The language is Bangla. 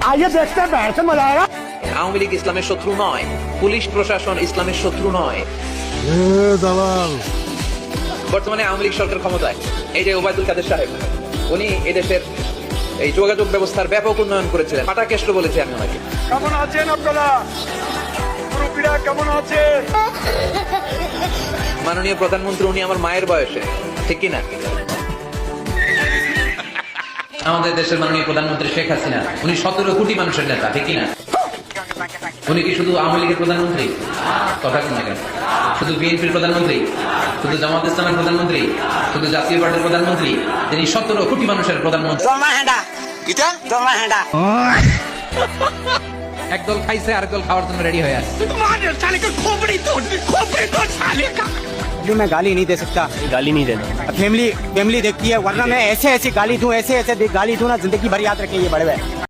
आइए देखते हैं बैठ से मजा आएगा। আওয়ামী লীগ ইসলামের শত্রু নয়, পুলিশ প্রশাসন ইসলামের শত্রু নয়। দালাল বর্তমানে আওয়ামী লীগ সরকার ক্ষমতায়, এই যে ওবায়দুল কাদের সাহেব, উনি এদেশের এই যোগাযোগ ব্যবস্থার ব্যাপক উন্নয়ন করেছিলেন। পাটা কেষ্ট বলেছে আমি ওনাকে। কেমন আছেন আপনারা? মুরব্বীরা কেমন আছেন? মাননীয় প্রধানমন্ত্রী উনি আমার মায়ের বয়সে, ঠিক কিনা? আমাদের দেশের মাননীয় প্রধানমন্ত্রী শেখ হাসিনা উনি 17 কোটি মানুষের নেতা, ঠিক কিনা? উনি কি শুধু আওয়ামী লীগের প্রধানমন্ত্রী? কথা শুনে কেন? শুধু বিএনপির প্রধানমন্ত্রী, শুধু জামাত ইসলামের প্রধানমন্ত্রী, শুধু জাতীয় পার্টির প্রধানমন্ত্রী? তিনি 17 কোটি মানুষের প্রধানমন্ত্রী। একদল খাইছে, আরেকদল খাওয়ার জন্য রেডি হয়ে আছে। मैं गाली नहीं दे सकता, गाली नहीं देना। फैमिली देखती है, वरना मैं ऐसे गाली दूं, ऐसे गाली दूं ना, जिंदगी भर याद रखें ये बड़े